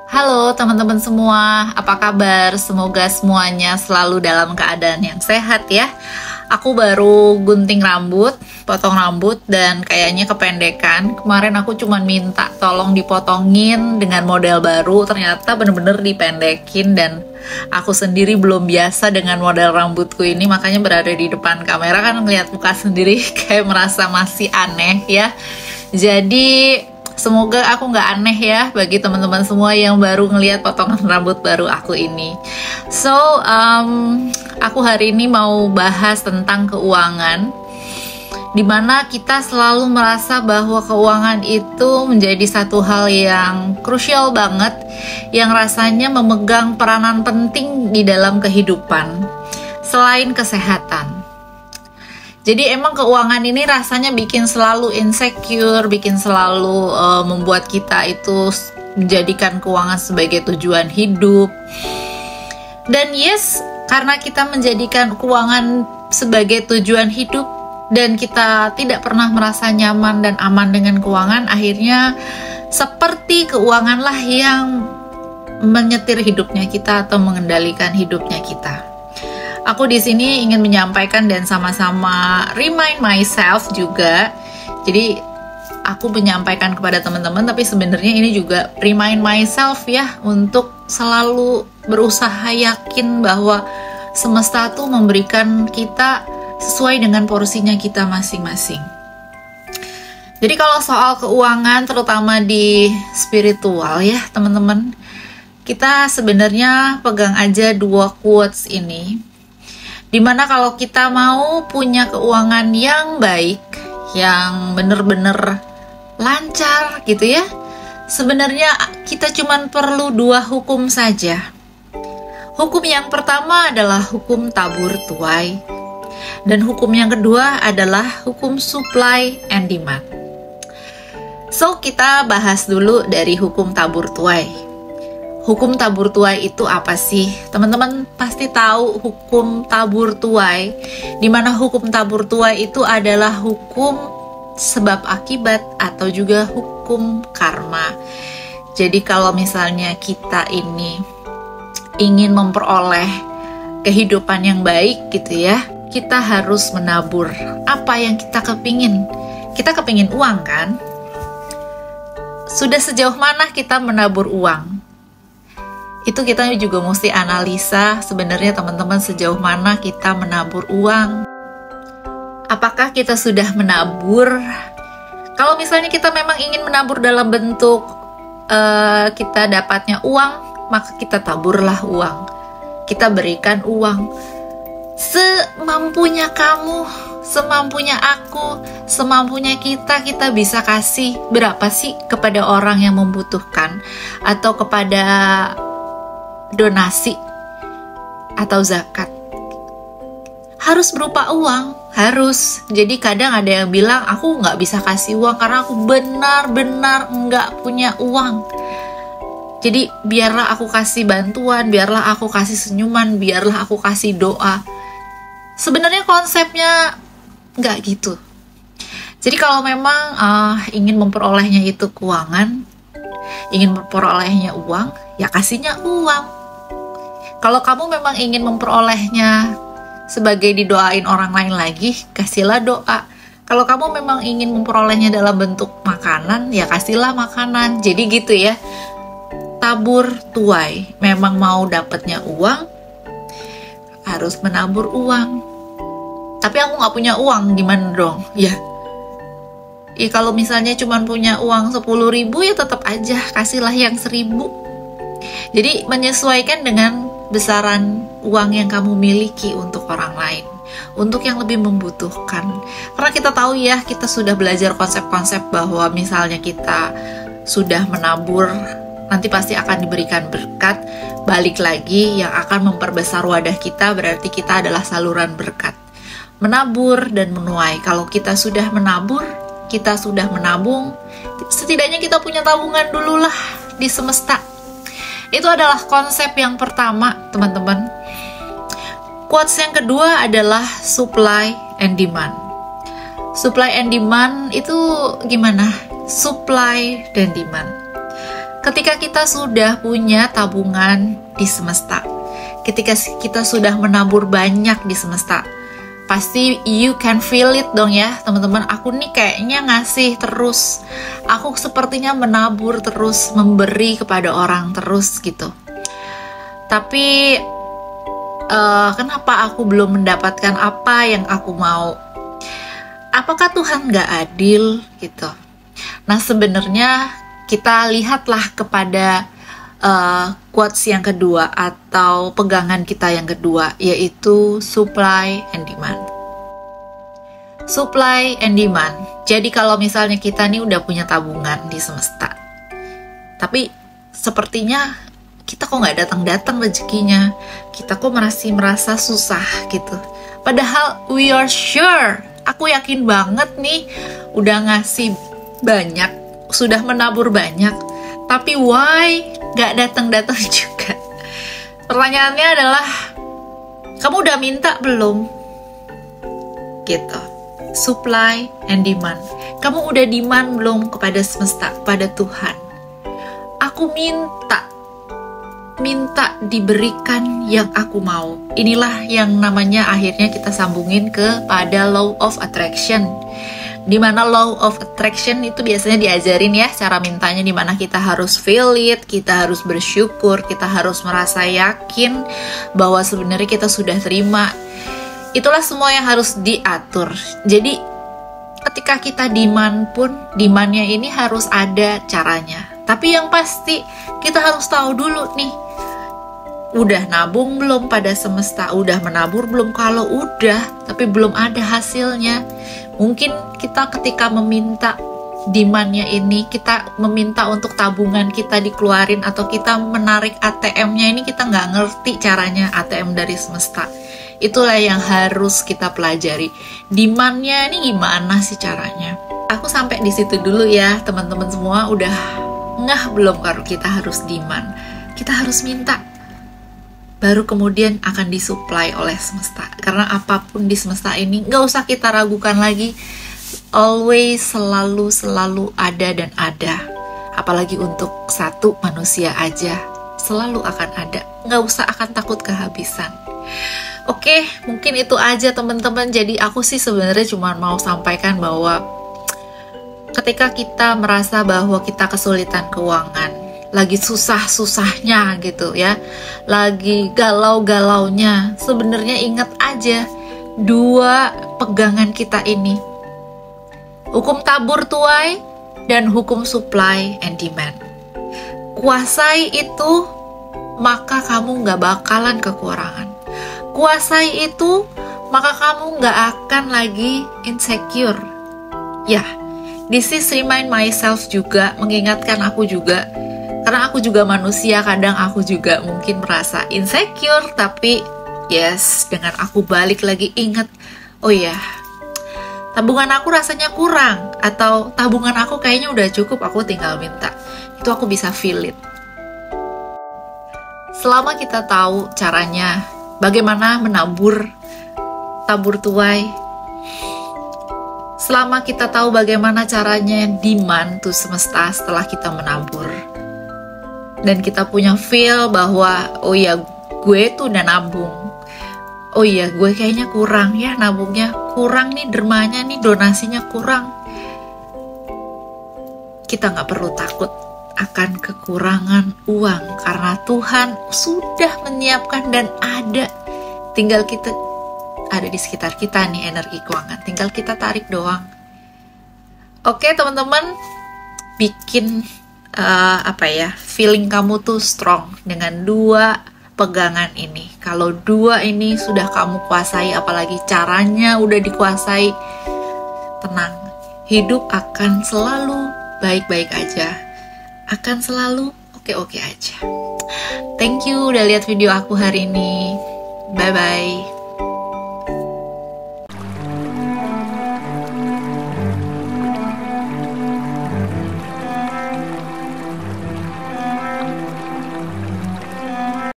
Halo teman-teman semua, apa kabar? Semoga semuanya selalu dalam keadaan yang sehat ya. Aku baru gunting rambut, potong rambut dan kayaknya kependekan. Kemarin aku cuma minta tolong dipotongin dengan model baru, ternyata bener-bener dipendekin dan aku sendiri belum biasa dengan model rambutku ini, makanya berada di depan kamera kan ngeliat muka sendiri kayak merasa masih aneh ya. Jadi semoga aku nggak aneh ya bagi teman-teman semua yang baru ngelihat potongan rambut baru aku ini. So, aku hari ini mau bahas tentang keuangan, dimana kita selalu merasa bahwa keuangan itu menjadi satu hal yang krusial banget, yang rasanya memegang peranan penting di dalam kehidupan, selain kesehatan. Jadi emang keuangan ini rasanya bikin selalu insecure, bikin selalu membuat kita itu menjadikan keuangan sebagai tujuan hidup. Dan yes, karena kita menjadikan keuangan sebagai tujuan hidup dan kita tidak pernah merasa nyaman dan aman dengan keuangan, akhirnya seperti keuanganlah yang menyetir hidupnya kita atau mengendalikan hidupnya kita. Aku di sini ingin menyampaikan dan sama-sama remind myself juga. Jadi aku menyampaikan kepada teman-teman, tapi sebenarnya ini juga remind myself ya, untuk selalu berusaha yakin bahwa semesta tuh memberikan kita sesuai dengan porsinya kita masing-masing. Jadi kalau soal keuangan, terutama di spiritual ya teman-teman, kita sebenarnya pegang aja dua quotes ini. Dimana kalau kita mau punya keuangan yang baik, yang bener-bener lancar gitu ya, sebenarnya kita cuma perlu dua hukum saja. Hukum yang pertama adalah hukum tabur tuai, dan hukum yang kedua adalah hukum supply and demand. So kita bahas dulu dari hukum tabur tuai. Hukum tabur tuai itu apa sih? Teman-teman pasti tahu hukum tabur tuai, di mana hukum tabur tuai itu adalah hukum sebab akibat atau juga hukum karma. Jadi kalau misalnya kita ini ingin memperoleh kehidupan yang baik gitu ya, kita harus menabur apa yang kita kepingin. Kita kepingin uang kan? Sudah sejauh mana kita menabur uang? Itu kita juga mesti analisa sebenarnya teman-teman, sejauh mana kita menabur uang. Apakah kita sudah menabur? Kalau misalnya kita memang ingin menabur dalam bentuk kita dapatnya uang, maka kita taburlah uang. Kita berikan uang semampunya kamu, semampunya aku, semampunya kita bisa kasih berapa sih kepada orang yang membutuhkan, atau kepada donasi atau zakat. Harus berupa uang, harus. Jadi kadang ada yang bilang, aku nggak bisa kasih uang karena aku benar-benar nggak punya uang. Jadi biarlah aku kasih bantuan, biarlah aku kasih senyuman, biarlah aku kasih doa. Sebenarnya konsepnya nggak gitu. Jadi kalau memang ingin memperolehnya itu keuangan, ingin memperolehnya uang, ya kasihnya uang. Kalau kamu memang ingin memperolehnya sebagai didoain orang lain lagi, kasihlah doa. Kalau kamu memang ingin memperolehnya dalam bentuk makanan, ya kasihlah makanan. Jadi gitu ya. Tabur tuai. Memang mau dapatnya uang, harus menabur uang. Tapi aku nggak punya uang, gimana dong? Ya kalau misalnya cuma punya uang 10.000, ya tetap aja kasihlah yang 1.000. Jadi menyesuaikan dengan besaran uang yang kamu miliki untuk orang lain, untuk yang lebih membutuhkan. Karena kita tahu ya, kita sudah belajar konsep-konsep bahwa misalnya kita sudah menabur, nanti pasti akan diberikan berkat. Balik lagi, yang akan memperbesar wadah kita berarti kita adalah saluran berkat. Menabur dan menuai. Kalau kita sudah menabur, kita sudah menabung, setidaknya kita punya tabungan dulu lah di semesta. Itu adalah konsep yang pertama, teman-teman. Quotes yang kedua adalah supply and demand. Supply and demand itu gimana? Supply dan demand. Ketika kita sudah punya tabungan di semesta, ketika kita sudah menabur banyak di semesta, pasti you can feel it dong ya teman-teman. Aku nih kayaknya ngasih terus, aku sepertinya menabur terus, memberi kepada orang terus gitu. Tapi kenapa aku belum mendapatkan apa yang aku mau? Apakah Tuhan gak adil gitu? Nah sebenarnya kita lihatlah kepada quotes yang kedua atau pegangan kita yang kedua, yaitu supply and demand. Supply and demand. Jadi kalau misalnya kita nih udah punya tabungan di semesta, tapi sepertinya kita kok nggak datang-datang rezekinya, kita kok masih merasa susah gitu. Padahal we are sure, aku yakin banget nih udah ngasih banyak, sudah menabur banyak, tapi why gak datang-datang juga? Pertanyaannya adalah, kamu udah minta belum? Gitu. Supply and demand. Kamu udah demand belum kepada semesta, pada Tuhan? Aku minta diberikan yang aku mau. Inilah yang namanya akhirnya kita sambungin kepada law of attraction. Dimana law of attraction itu biasanya diajarin ya cara mintanya, dimana kita harus feel it, kita harus bersyukur, kita harus merasa yakin bahwa sebenarnya kita sudah terima. Itulah semua yang harus diatur. Jadi ketika kita demand pun, demandnya ini harus ada caranya. Tapi yang pasti kita harus tahu dulu nih, udah nabung belum pada semesta, udah menabur belum? Kalau udah tapi belum ada hasilnya, mungkin kita ketika meminta demandnya ini, kita meminta untuk tabungan kita dikeluarin, atau kita menarik ATM-nya ini, kita nggak ngerti caranya ATM dari semesta. Itulah yang harus kita pelajari. Demandnya ini gimana sih caranya? Aku sampai di situ dulu ya teman-teman semua. Udah ngeh belum kalau kita harus demand? Kita harus minta, baru kemudian akan disuplai oleh semesta. Karena apapun di semesta ini nggak usah kita ragukan lagi, always, selalu ada dan ada. Apalagi untuk satu manusia aja, selalu akan ada. Nggak usah akan takut kehabisan. Oke, mungkin itu aja teman-teman. Jadi aku sih sebenarnya cuma mau sampaikan bahwa ketika kita merasa bahwa kita kesulitan keuangan, lagi susah-susahnya gitu ya, lagi galau-galaunya, sebenarnya ingat aja dua pegangan kita ini, hukum tabur tuai dan hukum supply and demand. Kuasai itu, maka kamu gak bakalan kekurangan. Kuasai itu, maka kamu gak akan lagi insecure. Ya, this is remind myself juga, mengingatkan aku juga. Karena aku juga manusia, kadang aku juga mungkin merasa insecure. Tapi yes, dengan aku balik lagi ingat, oh ya, tabungan aku rasanya kurang, atau tabungan aku kayaknya udah cukup, aku tinggal minta. Itu aku bisa feel it. Selama kita tahu caranya, bagaimana menabur, tabur tuai, selama kita tahu bagaimana caranya demand tuh semesta setelah kita menabur, dan kita punya feel bahwa oh ya, gue tuh udah nabung, oh iya gue kayaknya kurang ya, nabungnya kurang nih, dermanya nih, donasinya kurang. Kita gak perlu takut akan kekurangan uang, karena Tuhan sudah menyiapkan dan ada. Tinggal kita, ada di sekitar kita nih energi keuangan, tinggal kita tarik doang. Oke teman-teman, bikin feeling kamu tuh strong dengan dua pegangan ini. Kalau dua ini sudah kamu kuasai, apalagi caranya udah dikuasai, tenang, hidup akan selalu baik-baik aja, akan selalu oke-oke aja. Thank you udah lihat video aku hari ini. Bye bye.